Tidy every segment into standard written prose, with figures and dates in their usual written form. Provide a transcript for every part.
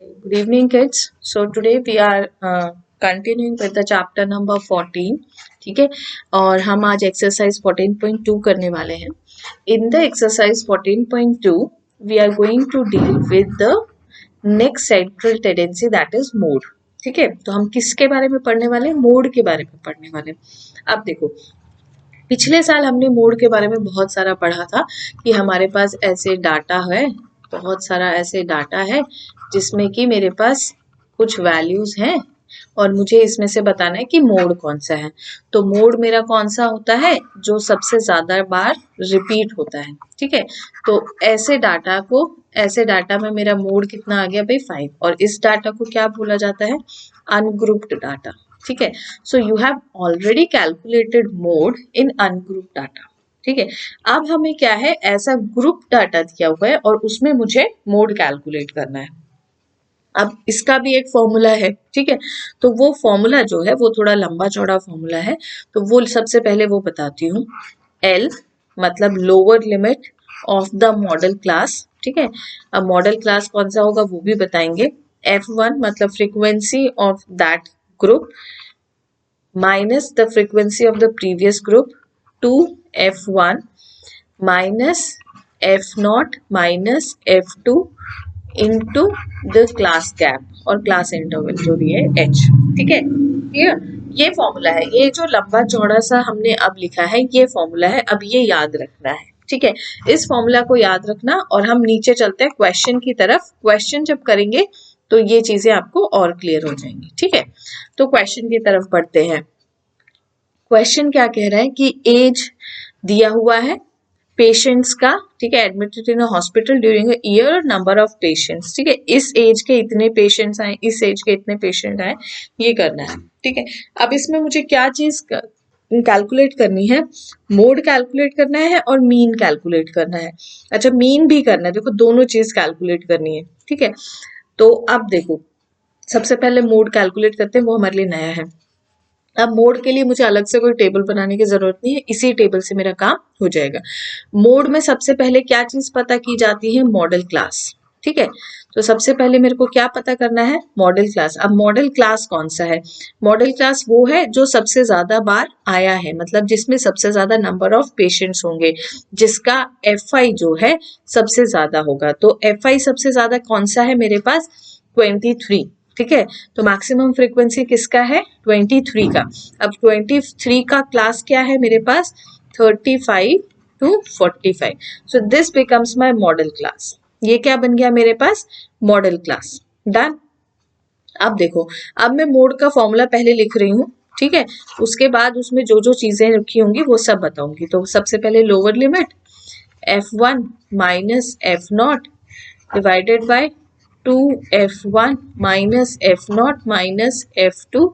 Good evening, kids. So today we are continuing with the chapter number 14. ठीक है, और हम आज exercise 14.2 करने वाले हैं. In the exercise 14.2, we are going to deal with the next central tendency, that is mode. ठीक है, तो हम किसके बारे में पढ़ने वाले हैं? मोड के बारे में पढ़ने वाले हैं. अब देखो, पिछले साल हमने मोड के बारे में बहुत सारा पढ़ा था कि हमारे पास ऐसे डाटा है, बहुत सारा ऐसे डाटा है जिसमें कि मेरे पास कुछ वैल्यूज हैं और मुझे इसमें से बताना है कि मोड कौन सा है. तो मोड मेरा कौन सा होता है? जो सबसे ज्यादा बार रिपीट होता है. ठीक है, तो ऐसे डाटा में मेरा मोड कितना आ गया भाई? 5. और इस डाटा को क्या बोला जाता है? Ungrouped data. ठीक है, so you have already calculated mode in ungroup data. ठीक है, अब हमें क्या है, ऐसा ग्रुप डाटा दिया हुआ है और उसमें मुझे मोड कैलकुलेट करना है. अब इसका भी एक फॉर्मूला है. ठीक है, तो वो फॉर्मूला जो है वो थोड़ा लंबा चौड़ा फॉर्मूला है, तो वो सबसे पहले वो बताती हूँ. एल मतलब lower limit of the modal class. ठीक है, अब मॉडल क्लास कौन सा होगा वो भी बताएंगे. F1 मतलब frequency of that group minus the frequency of the previous group to F1 minus F0 minus F2 into the class gap और class interval जो भी है H. ठीक है, ये फॉर्मूला है. ये जो लंबा चौड़ा सा हमने अब लिखा है ये फॉर्मूला है. अब ये याद रखना है. ठीक है, इस फॉर्मूला को याद रखना और हम नीचे चलते हैं क्वेश्चन की तरफ. क्वेश्चन जब करेंगे तो ये चीजें आपको और क्लियर हो जाएंगी. ठीक है, तो क्वेश्चन की तरफ बढ़ते हैं. क्वेश्चन क्या कह रहा है कि एज दिया हुआ है पेशेंट्स का. ठीक है, admitted in hospital during a year, number of patients. ठीक है, इस एज के इतने पेशेंट्स आए, इस एज के इतने पेशेंट आए, ये करना है. ठीक है, अब इसमें मुझे क्या चीज कैलकुलेट करनी है? मोड कैलकुलेट करना है और मीन कैलकुलेट करना है. अच्छा, मीन भी करना है. देखो, दोनों चीज कैलकुलेट करनी है. ठीक है, तो अब देखो, सबसे पहले मोड कैलकुलेट करते हैं, वो हमारे लिए नया है. अब मोड के लिए मुझे अलग से कोई टेबल बनाने की जरूरत नहीं है, इसी टेबल से मेरा काम हो जाएगा. मोड में सबसे पहले क्या चीज पता की जाती है? Model class. ठीक है, तो सबसे पहले मेरे को क्या पता करना है? Model class. अब मॉडल क्लास कौन सा है? मॉडल क्लास वो है जो सबसे ज्यादा बार आया है, मतलब जिसमें सबसे ज्यादा नंबर ऑफ पेशेंट्स होंगे, जिसका FI जो है सबसे ज्यादा होगा. तो FI सबसे ज्यादा कौन सा है मेरे पास? 23. ठीक है, तो मैक्सिमम फ्रीक्वेंसी किसका है? 23 का. अब 23 का क्लास क्या है मेरे पास? 35 to 45. So this becomes my modal class. ये क्या बन गया मेरे पास? Model class. डन. अब देखो, अब मैं मोड का फॉर्मूला पहले लिख रही हूँ. ठीक है, उसके बाद उसमें जो जो चीजें रखी होंगी वो सब बताऊंगी. तो सबसे पहले lower limit F1 minus F0 divided by 2F1 minus F0 minus F2.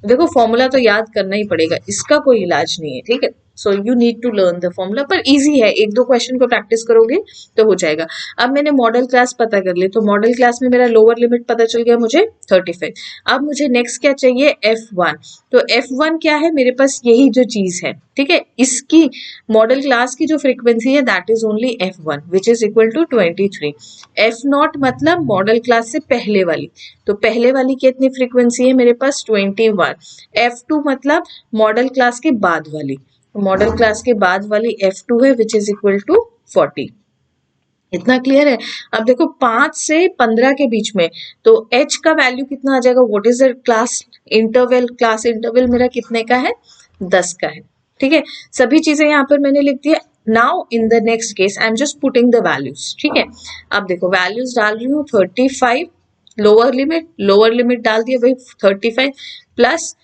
देखो, फॉर्मूला तो याद करना ही पड़ेगा, इसका कोई इलाज नहीं है. ठीक है, so you need to learn the formula, पर इजी है, एक दो क्वेश्चन को प्रैक्टिस करोगे तो हो जाएगा. अब मैंने मॉडल क्लास पता कर ली, तो मॉडल क्लास में मेरा लोअर लिमिट पता चल गया मुझे 35. अब मुझे नेक्स्ट क्या चाहिए? F1. तो F1 क्या है मेरे पास? यही जो चीज है. ठीक है, इसकी मॉडल क्लास की जो फ्रीक्वेंसी है that is only F1 which is equal to 23. F0 मतलब मॉडल क्लास से पहले वाली, तो पहले वाली कितनी फ्रीक्वेंसी है मेरे पास? 21. F2 मतलब मॉडल क्लास के बाद वाली, मॉडल क्लास के बाद वाली F2 है विच इज इक्वल टू 40. इतना क्लियर है? अब देखो, 5 से 15 के बीच में तो H का वैल्यू कितना आ जाएगा? What is the class interval? Class interval मेरा कितने का है? 10 का है. ठीक है, सभी चीजें यहाँ पर मैंने लिख दिया. Now in the next case I am just putting the values. ठीक है, अब देखो, वैल्यूज डाल रही हूँ. 35 लोअर लिमिट डाल दिया भाई 35 plus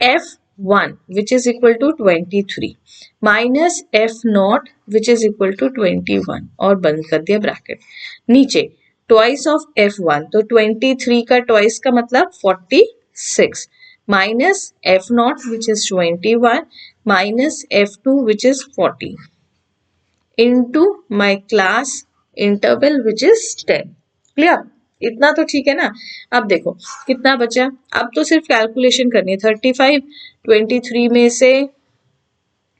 F1 which is equal to 23 minus F0 which is equal to 21 और बंद कर दिया ब्रैकेट. नीचे ट्वाइस ऑफ F1, तो 23 का ट्वाइस का मतलब 46 minus F0 which is 21 minus F2 which is 40 into my class interval which is 10. Clear? इतना तो ठीक है ना? अब देखो कितना बचा. अब तो सिर्फ कैलकुलेशन करनी है. 35 23 में से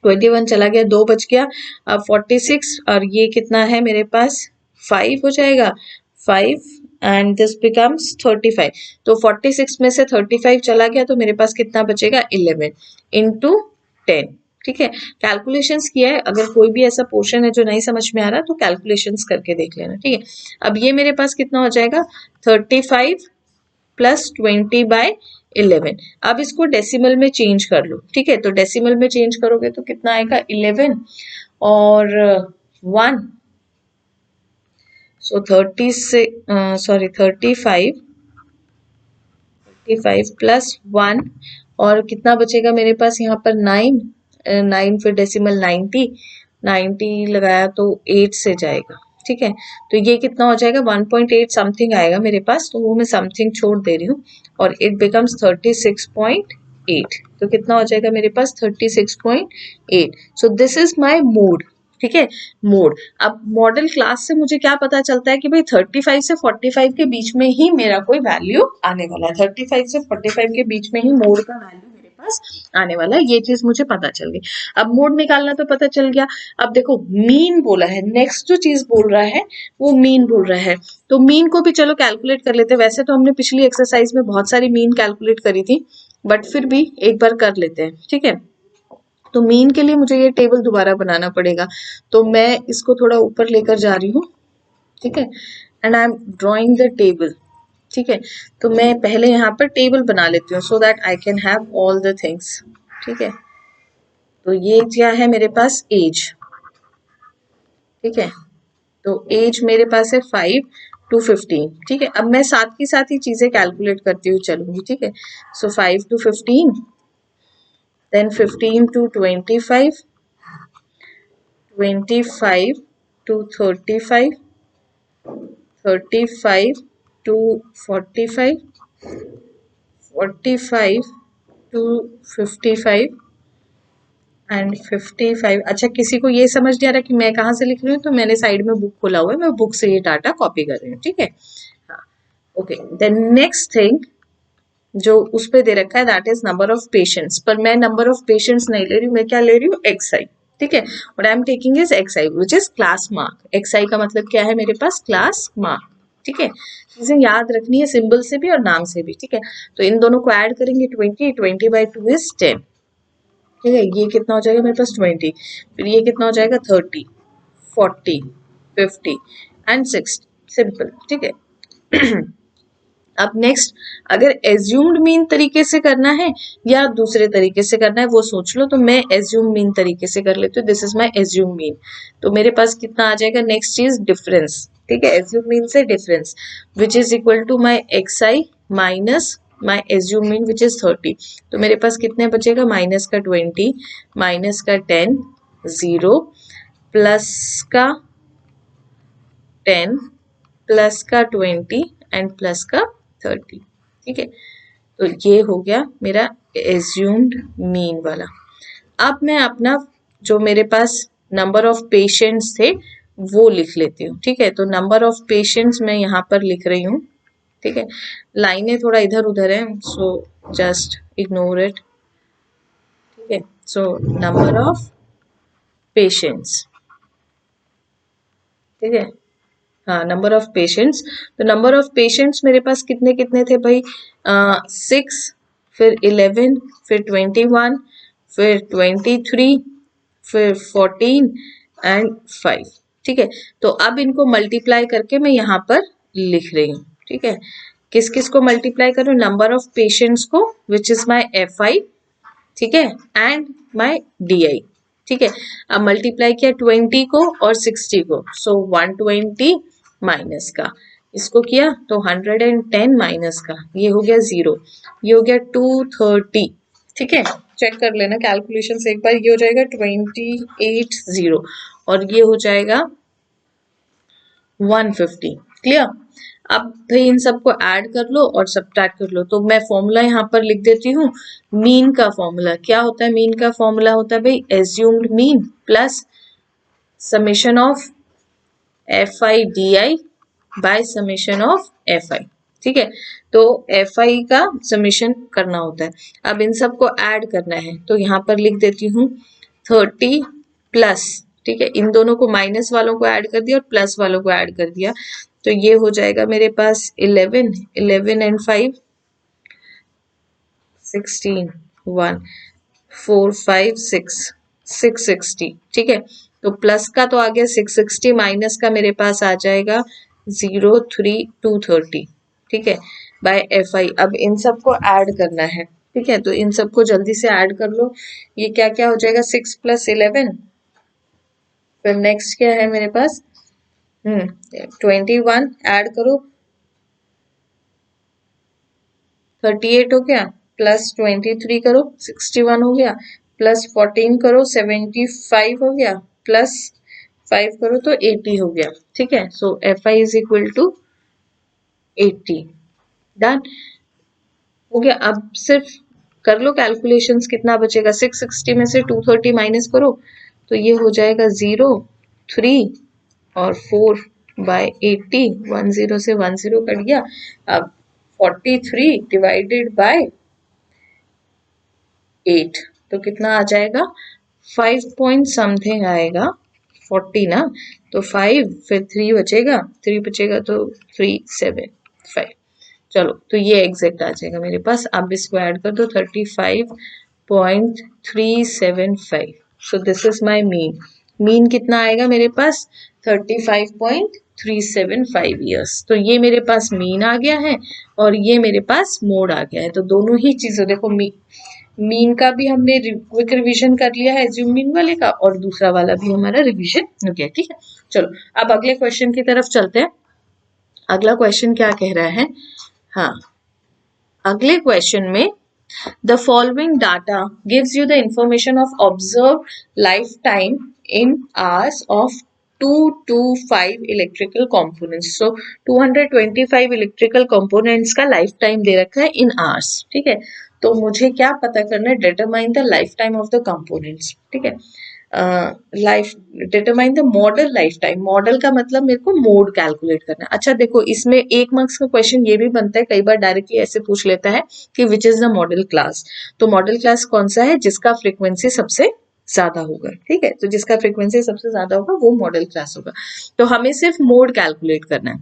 21 चला गया, 2 बच गया. अब 46 और ये कितना है मेरे पास? 5 हो जाएगा. 5 एंड दिस बिकम्स 35। तो 46 में से 35 चला गया तो मेरे पास कितना बचेगा 11 इंटू 10। ठीक है, कैलकुलेशंस किया है, अगर कोई भी ऐसा पोर्शन है जो नहीं समझ में आ रहा तो कैलकुलेशंस करके देख लेना। ठीक है, अब ये मेरे पास कितना हो जाएगा 35 प्लस 20/11। अब इसको डेसिमल में चेंज कर लो। ठीक है, तो डेसिमल में चेंज करोगे तो कितना आएगा 11 और 1, सो 35 प्लस 1 और कितना बचेगा मेरे पास यहाँ पर 9 फिर डेसिमल 90 लगाया तो 8 से जाएगा। ठीक है, तो ये कितना हो जाएगा 1.8 समथिंग आएगा मेरे पास, तो वो मैं समथिंग छोड़ दे रही हूँ और इट बिकम्स 36.8। तो कितना हो जाएगा मेरे पास 36.8। So this is my mode. ठीक है, मोड। अब मॉडल क्लास से मुझे क्या पता चलता है कि भाई 35 से 45 के बीच में ही मेरा कोई वैल्यू आने वाला है। 35 से 45 के बीच में ही मोड का वैल्यू मेरे पास आने वाला है, ये चीज मुझे पता चल गई। अब मोड निकालना तो पता चल गया। अब देखो मीन बोला है, नेक्स्ट जो चीज बोल रहा है वो मीन बोल रहा है, तो मीन को भी चलो कैलकुलेट कर लेते हैं। वैसे तो हमने पिछली एक्सरसाइज में बहुत सारी मीन कैलकुलेट करी थी, बट फिर भी एक बार कर लेते हैं। ठीक है, तो मीन के लिए मुझे ये टेबल दोबारा बनाना पड़ेगा, तो मैं इसको थोड़ा ऊपर लेकर जा रही हूँ। ठीक है, and I am drawing the table. ठीक है, तो मैं पहले यहाँ पर टेबल बना लेती हूँ so that I can have all the things. ठीक है, तो ये क्या है मेरे पास एज। ठीक है, तो एज मेरे पास है 5 to 15। ठीक है, अब मैं साथ के साथ ही चीजें कैलकुलेट करती हुई चलूंगी। ठीक है, सो 5 to 15, then 15 to 25, 25 to 35, 35 to 45, 45 to 55 and 55। अच्छा, किसी को ये समझ नहीं आ रहा कि मैं कहाँ से लिख रही हूँ, तो मैंने साइड में बुक खोला हुआ है, मैं बुक से ये डाटा कॉपी कर रही हूँ। ठीक है, हाँ, ओके। देन नेक्स्ट थिंग जो उस पे दे रखा है that is number of patients, पर मैं नंबर ऑफ पेशेंट्स नहीं ले रही हूँ, मैं क्या ले रही हूँ XI। ठीक है, what I am taking is XI which is class mark. XI का मतलब क्या है मेरे पास, क्लास मार्क। ठीक है, चीजें याद रखनी है सिंबल से भी और नाम से भी। ठीक है, तो इन दोनों को ऐड करेंगे 20/2 इज 10। ठीक है, ये कितना हो जाएगा मेरे पास 20, फिर ये कितना हो जाएगा 30, 40, 50 एंड 60। सिंपल। ठीक है, अब नेक्स्ट अगर एज्यूम्ड मीन तरीके से करना है या दूसरे तरीके से करना है वो सोच लो, तो मैं एज्यूम मीन तरीके से कर लेती हूँ। This is my assume mean. तो मेरे पास कितना आ जाएगा, नेक्स्ट चीज डिफरेंस। ठीक है, एज्यूम मीन से difference which is equal to my XI minus my assume mean which is 30। तो मेरे पास कितने बचेगा, माइनस का 20, माइनस का 10, 0, प्लस का 10, प्लस का 20 एंड प्लस का 30। ठीक है, तो ये हो गया मेरा एज्यूम्ड मीन वाला। अब मैं अपना जो मेरे पास नंबर ऑफ पेशेंट्स थे वो लिख लेती हूँ। ठीक है, तो नंबर ऑफ पेशेंट्स मैं यहाँ पर लिख रही हूँ। ठीक है, लाइनें थोड़ा इधर उधर है, सो जस्ट इग्नोर इट। ठीक है, सो नंबर ऑफ पेशेंट्स। ठीक है, हाँ, नंबर ऑफ पेशेंट्स। तो नंबर ऑफ पेशेंट्स मेरे पास कितने कितने थे भाई, 6, फिर 11, फिर 21, फिर 23, फिर 14 एंड 5। ठीक है, तो अब इनको मल्टीप्लाई करके मैं यहाँ पर लिख रही हूँ। ठीक है, किस किस को मल्टीप्लाई करूँ, नंबर ऑफ पेशेंट्स को विच इज माई FI। ठीक है, एंड माई DI। ठीक है, अब मल्टीप्लाई किया 20 को और 60 को, सो 120 माइनस का, इसको किया तो 110 माइनस का, ये हो गया 0, ये हो गया 230। ठीक है, चेक कर लेना कैलकुलेशन से एक बार, ये हो जाएगा 280 और ये हो जाएगा 150। क्लियर। अब भाई इन सबको ऐड कर लो और सब्ट्रैक्ट कर लो। तो मैं फॉर्मूला यहाँ पर लिख देती हूँ। मीन का फॉर्मूला क्या होता है, मीन का फॉर्मूला होता है भाई assumed mean plus summation of FI DI by summation of FI। ठीक है, तो FI का समेशन करना होता है। अब इन सबको ऐड करना है, तो यहाँ पर लिख देती हूँ 30 प्लस। ठीक है, इन दोनों को माइनस वालों को ऐड कर दिया और प्लस वालों को ऐड कर दिया, तो ये हो जाएगा मेरे पास 11, 11 एंड 5 16, 1 4 5 6 660। ठीक है, तो प्लस का तो आ गया 660, माइनस का मेरे पास आ जाएगा 03230। ठीक है, बाय FI। अब इन सबको ऐड करना है। ठीक है, तो इन सबको जल्दी से ऐड कर लो। ये क्या क्या हो जाएगा, 6 + 11। फिर नेक्स्ट क्या है मेरे पास, 21 ऐड करो, 38 हो गया, प्लस 23 करो, 61 हो गया, प्लस 14 करो, 75 हो गया, प्लस 5 करो तो 80 हो गया। ठीक है, so FI is equal to 80। Done हो गया। अब सिर्फ कर लो कैलकुलेशंस, कितना बचेगा, 660 में से 230 माइनस करो तो ये हो जाएगा 0, 3 और 4/80। 10 से 10 कट गया। अब 43 डिवाइडेड बाय 8 तो कितना आ जाएगा, 5 पॉइंट समथिंग आएगा, 40 ना, तो 5 फिर 3 बचेगा, 3 बचेगा तो 375। चलो, तो ये एग्जैक्ट आ जाएगा मेरे पास। अब इसको ऐड कर दो, 35.375। So this is my mean. Mean कितना आएगा मेरे पास, 35.375 ईयर्स। तो ये मेरे पास मीन आ गया है और ये मेरे पास मोड आ गया है। तो दोनों ही चीजों, देखो मीन का भी हमने क्विक रिवीजन कर लिया है एज्यूम मीन वाले का, और दूसरा वाला भी हमारा रिवीजन हो गया। ठीक है, चलो अब अगले क्वेश्चन की तरफ चलते हैं। अगला क्वेश्चन क्या कह रहा है, हाँ, अगले क्वेश्चन में the following data gives you the information of observe life time in hours of 225 electrical components. So 225 electrical components का लाइफ टाइम दे रखा है इन आवर्स। ठीक है, तो मुझे क्या पता करना है, determine the life time of the components. ठीक है, life determine the model life time. Model का मतलब मेरे को मोड कैलकुलेट करना है। अच्छा देखो, इसमें 1 मार्क्स का क्वेश्चन ये भी बनता है, कई बार डायरेक्टली ऐसे पूछ लेता है कि विच इज द मॉडल क्लास। तो मॉडल क्लास कौन सा है, जिसका फ्रीक्वेंसी सबसे ज्यादा होगा। ठीक है, तो जिसका फ्रीक्वेंसी सबसे ज्यादा होगा वो मॉडल क्लास होगा। तो हमें सिर्फ मोड कैलकुलेट करना है।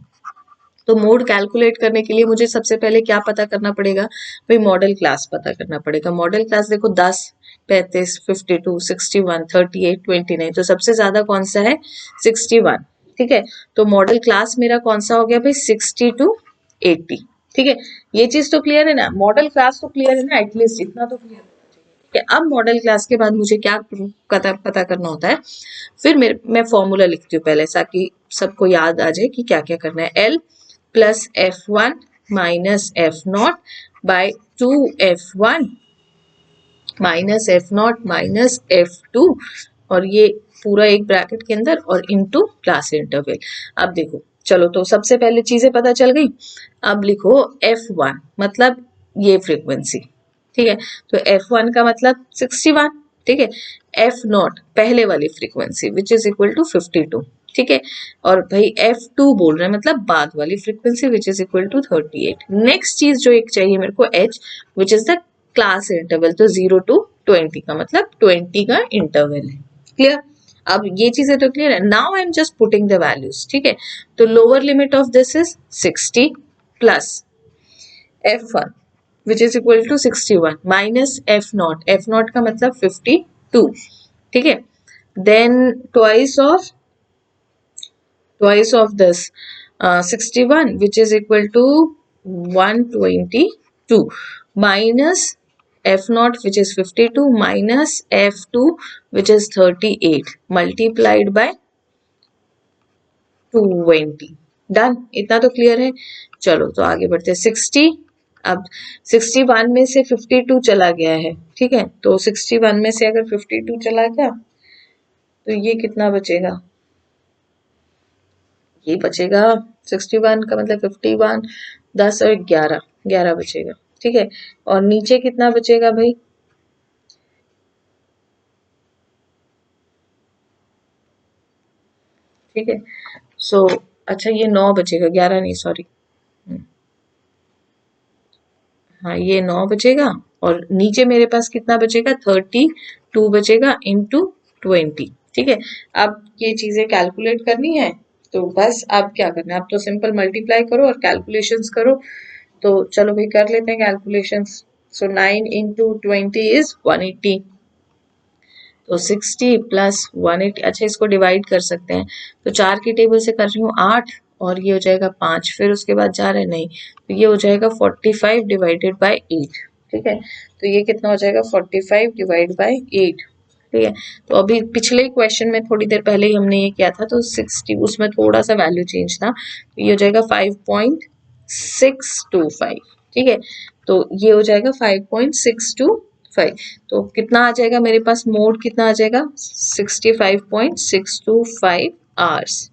तो मोड कैलकुलेट करने के लिए मुझे सबसे पहले क्या पता करना पड़ेगा, भाई मॉडल क्लास पता करना पड़ेगा। मॉडल क्लास देखो 10, 35, 52, 61, 38, 29, तो सबसे ज्यादा कौन सा है, 61। ठीक है, तो मॉडल क्लास मेरा कौन सा हो गया भाई, 60 to 80। ठीक है, ये चीज तो क्लियर है ना, मॉडल क्लास तो क्लियर है ना, एटलीस्ट इतना तो क्लियर है। अब मॉडल क्लास के बाद मुझे क्या पता करना होता है, फिर मैं फॉर्मूला लिखती हूँ पहले, ताकि सबको याद आ जाए कि क्या क्या करना है। L plus F1 minus F0 by 2F1 minus F0 minus F2, और ये पूरा एक ब्रैकेट के अंदर और इनटू क्लास इंटरवल। अब देखो, चलो तो सबसे पहले चीजें पता चल गई। अब लिखो F1 मतलब ये फ्रीक्वेंसी। ठीक है, तो F1 का मतलब 61। ठीक है, F0 पहले वाली frequency which is equal to 52। ठीक है, और भाई F2 बोल रहे हैं मतलब बाद वाली frequency which is equal to 38। Next चीज जो एक चाहिए मेरे को, H which is the class interval. तो 0 to 20 का मतलब 20 का इंटरवल है। क्लियर, अब ये चीजें तो क्लियर है। Now I am just putting the values. ठीक है, तो lower limit of this is 60 plus F1 which is equal to 61 minus F0, F0 का मतलब 52। ठीक है, देन twice of this 61 which is equal to 122 minus F0 which is 52 minus F2 which is 38 multiplied by 220। Done, इतना तो clear है। चलो तो आगे बढ़ते हैं। 60, अब 61 में से 52 चला गया है। ठीक है, तो 61 में से अगर 52 चला गया तो ये कितना बचेगा, ये बचेगा 61 का मतलब 51, 10 और 11, 11 बचेगा। ठीक है, और नीचे कितना बचेगा भाई, ठीक है, सो अच्छा ये 9 बचेगा, 11 नहीं, सॉरी, हाँ ये 9 बचेगा, और नीचे मेरे पास कितना बचेगा, 32 बचेगा इंटू 20। ठीक है, अब ये चीजें कैलकुलेट करनी है। तो बस अब क्या करना है, अब तो सिंपल मल्टीप्लाई करो और कैलकुलेशंस करो। तो चलो भाई कर लेते हैं कैलकुलेशंस। सो 9 इंटू 20 इज 180, तो 60 प्लस 180, अच्छा इसको डिवाइड कर सकते हैं, तो 4 की टेबल से कर रही हूँ 8, और ये हो जाएगा 5, फिर उसके बाद जा रहे नहीं, तो ये हो जाएगा 45 डिवाइडेड बाई 8। ठीक है, तो ये कितना हो जाएगा 45 डिवाइड बाई 8। ठीक है, तो अभी पिछले क्वेश्चन में थोड़ी देर पहले ही हमने ये किया था, तो 60 उसमें थोड़ा सा वैल्यू चेंज था, तो ये हो जाएगा 5.625। ठीक है, तो ये हो जाएगा 5.625, तो कितना आ जाएगा मेरे पास, मोड कितना आ जाएगा 65.625 आवर्स।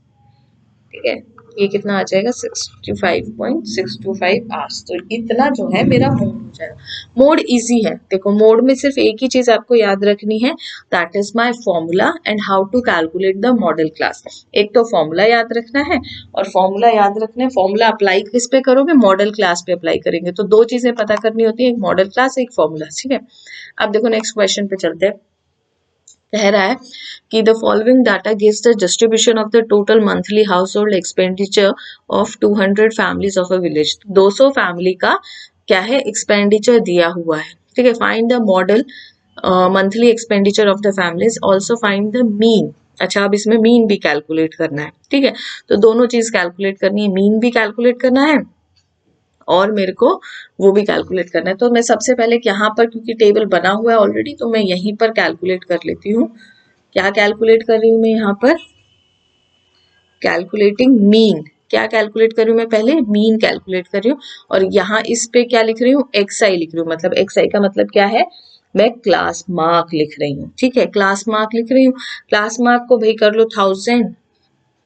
ठीक है, ये कितना आ जाएगा 65.625 आवर्स। तो इतना जो है मेरा मोड हो जाएगा। मोड इजी है, देखो मोड में सिर्फ एक ही चीज आपको याद रखनी है, that is my formula and how to calculate the modal class. एक तो फॉर्मूला याद रखना है, और फॉर्मूला याद रखना है, फॉर्मूला अप्लाई किस पे करोगे, मॉडल क्लास पे अप्लाई करेंगे। तो दो चीजें पता करनी होती है, एक मॉडल क्लास, एक फॉर्मूला। ठीक है, अब देखो नेक्स्ट क्वेश्चन पे चलते हैं। कह रहा है कि the following data gives the distribution of the total monthly house hold expenditure of 200 families of a village. 200 family का क्या है एक्सपेंडिचर दिया हुआ है। ठीक है, find the model monthly expenditure of the families, also find the mean. अच्छा, अब इसमें मीन भी कैलकुलेट करना है। ठीक है, तो दोनों चीज कैलकुलेट करनी है, मीन भी कैलकुलेट करना है और मेरे को वो भी कैलकुलेट करना है। तो मैं सबसे पहले यहाँ पर, क्योंकि टेबल बना हुआ है ऑलरेडी, तो मैं यहीं पर कैलकुलेट कर लेती हूँ। क्या कैलकुलेट कर रही हूँ मैं यहाँ पर, कैलकुलेटिंग मीन। क्या कैलकुलेट कर रही हूँ मैं, पहले मीन कैलकुलेट कर रही हूँ, और यहाँ इस पे क्या लिख रही हूँ, एक्स आई लिख रही हूँ। मतलब एक्स आई का मतलब क्या है, मैं क्लास मार्क लिख रही हूँ। ठीक है, क्लास मार्क लिख रही हूँ। क्लास मार्क को भाई कर लो 1000।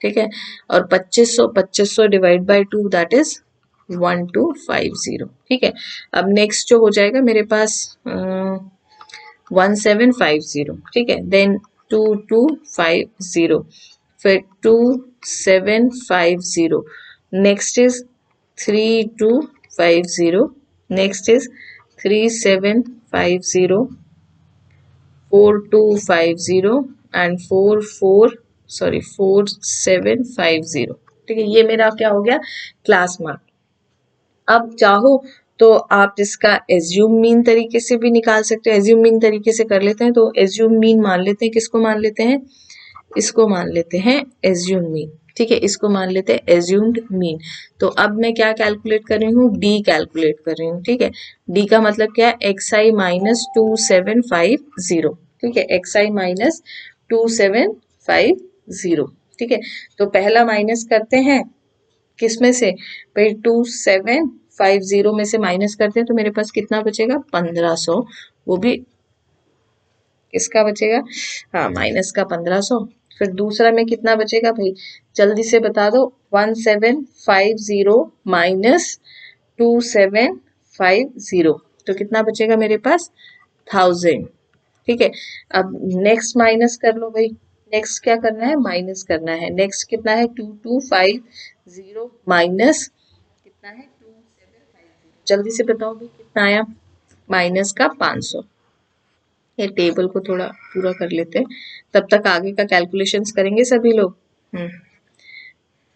ठीक है, और 2500 डिवाइड बाई 2 दैट इज 1250। ठीक है, अब नेक्स्ट जो हो जाएगा मेरे पास 1750। ठीक है, देन 2250, फिर 2750, next is 3250, next is 3750, 4250 and 4750। ठीक है, ये मेरा क्या हो गया, क्लास मार्क। अब चाहो तो आप इसका एज्यूम मीन तरीके से भी निकाल सकते हो। एज्यूम मीन तरीके से कर लेते हैं, तो एज्यूम मीन मान लेते हैं, किसको मान लेते हैं, इसको मान लेते हैं एज्यूम मीन। ठीक है, इसको मान लेते हैं एज्यूम्ड मीन। तो अब मैं क्या कैलकुलेट कर रही हूँ, डी कैलकुलेट कर रही हूँ। ठीक है, डी का मतलब क्या है, एक्स आई माइनस 2750। ठीक है, एक्स आई माइनस 2750। ठीक है, तो पहला माइनस करते हैं, किस में से भाई, 2750 में से माइनस करते हैं, तो मेरे पास कितना बचेगा 1500। वो भी किसका बचेगा, हाँ माइनस का 1500। फिर दूसरा में कितना बचेगा भाई, जल्दी से बता दो, 1750 माइनस 2750, तो कितना बचेगा मेरे पास 1000। ठीक है, अब नेक्स्ट माइनस कर लो भाई, नेक्स्ट क्या करना है, माइनस करना है। नेक्स्ट कितना है 2250 माइनस कितना है 2750, जल्दी से बताओ भाई कितना आया, माइनस का 500। ये टेबल को थोड़ा पूरा कर लेते हैं, तब तक आगे का कैलकुलेशंस करेंगे सभी लोग।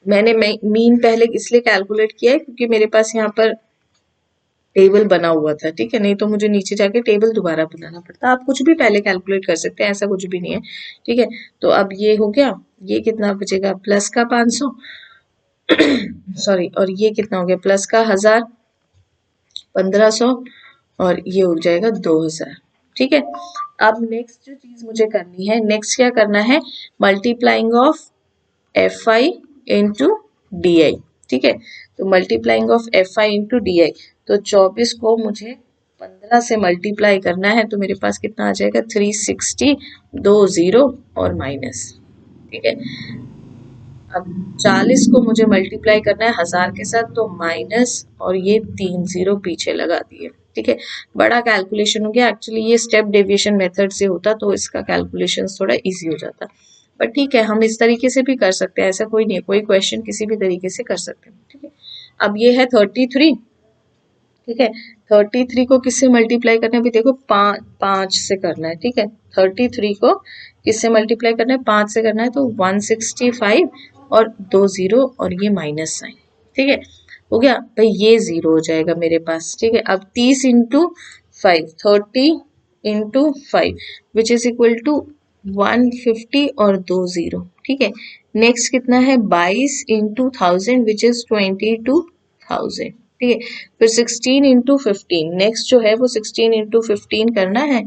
मैंने मीन पहले इसलिए कैलकुलेट किया है क्योंकि मेरे पास यहाँ पर टेबल बना हुआ था। ठीक है, नहीं तो मुझे नीचे जाके टेबल दोबारा बनाना पड़ता। आप कुछ भी पहले कैलकुलेट कर सकते हैं, ऐसा कुछ भी नहीं है। ठीक है, तो अब ये हो गया, ये कितना बचेगा प्लस का 500 सॉरी, और ये कितना हो गया प्लस का 1000, 1500, और ये हो जाएगा 2000। ठीक है, अब नेक्स्ट जो चीज मुझे करनी है, नेक्स्ट क्या करना है, multiplying of F I into D I. ठीक है, तो multiplying of F I into D I, तो 24 को मुझे 15 से मल्टीप्लाई करना है, तो मेरे पास कितना आ जाएगा 360, 2 0 और माइनस। ठीक है, अब 40 को मुझे मल्टीप्लाई करना है 1000 के साथ, तो माइनस और ये 3 0 पीछे लगा दिए। ठीक है, बड़ा कैलकुलेशन हो गया। एक्चुअली ये स्टेप डेविएशन मेथड से होता तो इसका कैलकुलेशन थोड़ा इजी हो जाता, बट ठीक है हम इस तरीके से भी कर सकते हैं, ऐसा कोई नहीं है, कोई क्वेश्चन किसी भी तरीके से कर सकते हैं। ठीक है, अब ये है 33। ठीक है, 33 को किससे मल्टीप्लाई करना है, अभी देखो 5 से करना है। ठीक है, 33 को किससे मल्टीप्लाई करना है, 5 से करना है, तो 165 और 2 0 और ये माइनस साइन, ठीक है, हो गया भाई, ये 0 हो जाएगा मेरे पास, ठीक है। अब 30 into 5, 30 into 5 which is equal to 150 और 2 0, ठीक है। नेक्स्ट कितना है 22 इंटू 1000 विच इज 22,000, ठीक है। फिर 16 इंटू 15, नेक्स्ट जो है वो 16 इंटू 15 करना है,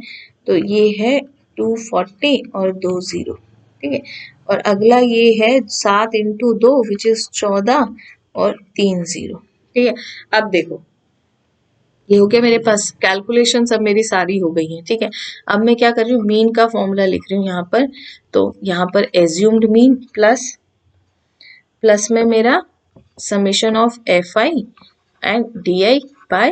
तो ये है 240 और 2 0, ठीक है। और अगला ये है 7 इंटू 2 विच इज 14 और 3 0, ठीक है। अब देखो ये हो गया मेरे पास, कैलकुलेशन सब मेरी सारी हो गई है, ठीक है। अब मैं क्या कर रही हूँ, मीन का फॉर्मूला लिख रही हूँ यहाँ पर। तो यहाँ पर एज्यूम्ड मीन प्लस में मेरा summation of F I and D I by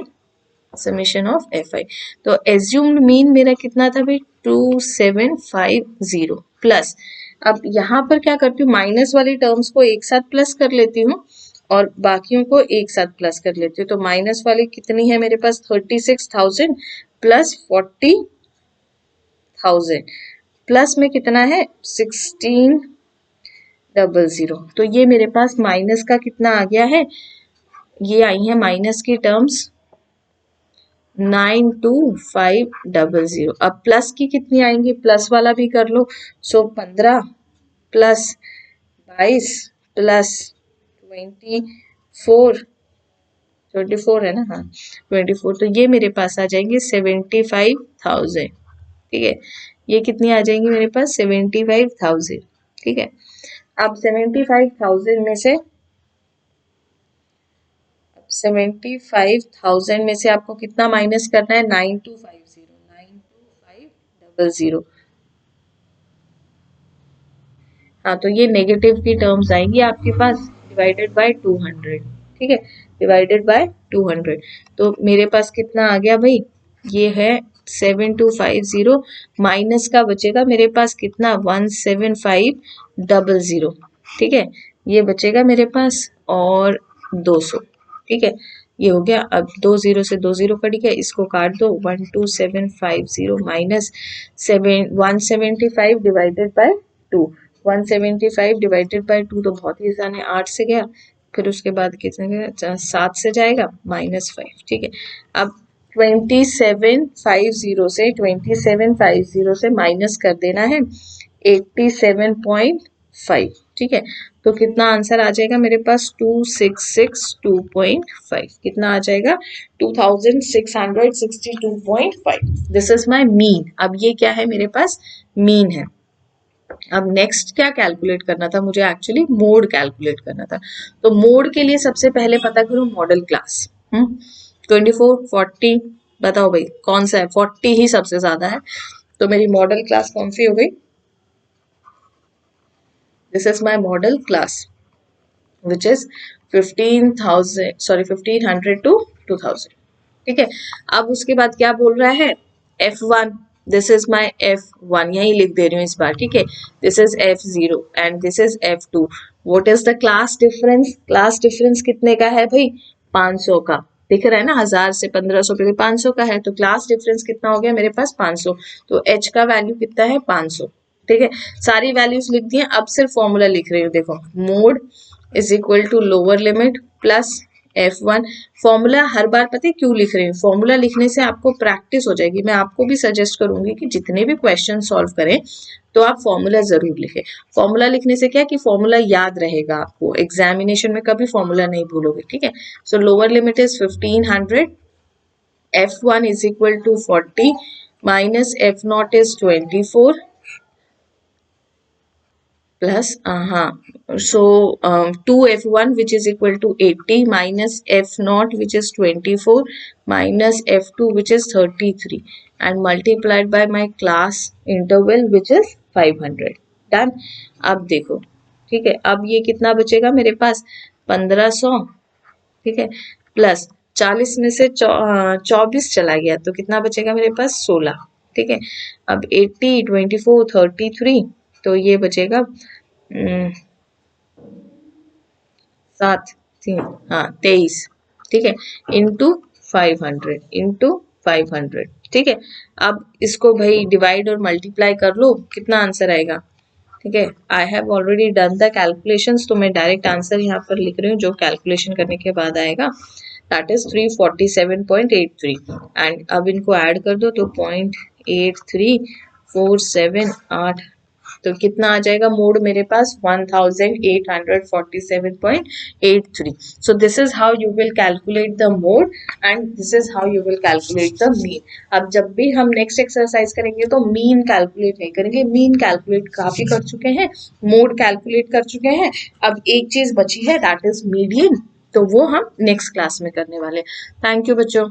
summation of F I. तो एज्यूम्ड मीन मेरा कितना था भाई 2750 प्लस, अब यहाँ पर क्या करती हूँ, माइनस वाली टर्म्स को एक साथ प्लस कर लेती हूँ और बाकियों को एक साथ प्लस कर लेती हूँ। तो माइनस वाली कितनी है मेरे पास 36,000 प्लस 40,000 प्लस में कितना है 1600। तो ये मेरे पास माइनस का कितना आ गया है, ये आई है माइनस की टर्म्स 92500। अब प्लस की कितनी आएंगी, प्लस वाला भी कर लो। सो 15 प्लस 22 प्लस 24 है ना, हाँ 24, तो ये मेरे पास आ जाएंगे 75,000, ठीक है। ये कितनी आ जाएंगी मेरे पास 75,000, ठीक है। अब 75,000 में से आपको कितना माइनस करना है 9250। हाँ तो ये नेगेटिव की टर्म्स आएंगी आपके पास डिवाइडेड बाय 200, ठीक है, डिवाइडेड बाय 200। तो मेरे पास कितना आ गया भाई, ये है 7250 माइनस का बचेगा मेरे पास कितना 17500, ठीक है, ये बचेगा मेरे पास और 200, ठीक है। ये हो गया, अब 2 0 से 2 0 कट गया, इसको काट दो 12750 minus 175 divided by 2, 175 divided by 2 तो बहुत ही आसान है, 8 से गया, फिर उसके बाद कितने गया 7 से जाएगा -5, ठीक है। अब 2750 से माइनस कर देना है 87.5, ठीक है। तो कितना आंसर आ जाएगा मेरे पास 2662.5, कितना आ जाएगा 2662.5, दिस इज माय मीन। अब ये क्या है मेरे पास मीन है। अब नेक्स्ट क्या कैलकुलेट करना था मुझे, एक्चुअली मोड कैलकुलेट करना था। तो मोड के लिए सबसे पहले पता करूं मॉडल क्लास। 24 40 बताओ भाई कौन सा है, 40 ही सबसे ज्यादा है, तो मेरी मॉडल क्लास कौन सी हो गई, this is my modal class which is 1500 to 2000, ठीक है। अब उसके बाद क्या बोल रहा है F1, this is my F1, यही लिख दे रही हूँ इस बार, ठीक है। This is F0 and this is F2। What is the class difference, class difference कितने का है भाई 500 का, दिख रहा है ना, 1000 से 1500 पे 500 का है, तो क्लास डिफरेंस कितना हो गया मेरे पास 500। तो H का वैल्यू कितना है 500, ठीक है। सारी वैल्यूज लिख दी हैं, अब सिर्फ फॉर्मूला लिख रही हूँ, देखो mode is equal to lower limit plus F1। Formula हर बार पता है क्यों लिख रही हूँ, फॉर्मूला लिखने से आपको प्रैक्टिस हो जाएगी। मैं आपको भी सजेस्ट करूंगी कि जितने भी क्वेश्चन सॉल्व करें तो आप फॉर्मूला जरूर लिखें। फॉर्मूला लिखने से क्या कि फॉर्मूला याद रहेगा आपको, एग्जामिनेशन में कभी फॉर्मूला नहीं भूलोगे, ठीक है। So lower limit is 1500, F1 is equal to 40 minus F0 is 24 plus so 2F1 which is equal to 80 minus F0 which is 24 minus F2 which is 33 and multiplied by my class interval which is 500, done. अब देखो ठीक है, अब ये कितना बचेगा मेरे पास 1500, ठीक है, प्लस 40 में से 24 चला गया तो कितना बचेगा मेरे पास 16, ठीक है। अब 80 24 33 तो ये बचेगा 7 3 हाँ 23, ठीक है, इंटू 500, ठीक है। अब इसको भाई डिवाइड और मल्टीप्लाई कर लो, कितना आंसर आएगा ठीक है, I have already done the calculations, तो मैं डायरेक्ट आंसर यहाँ पर लिख रही हूँ जो कैलकुलेशन करने के बाद आएगा, दैट इज 347.83 एंड अब इनको ऐड कर दो तो 0.8347 तो कितना आ जाएगा मोड मेरे पास 1847.83. So this is how you will calculate the mode and this is how you will calculate the mean. अब जब भी हम नेक्स्ट एक्सरसाइज करेंगे तो मीन कैलकुलेट नहीं करेंगे, मीन कैलकुलेट काफी कर चुके हैं, मोड कैलकुलेट कर चुके हैं, अब एक चीज बची है दैट इज मीडियन, तो वो हम नेक्स्ट क्लास में करने वाले। थैंक यू बच्चों।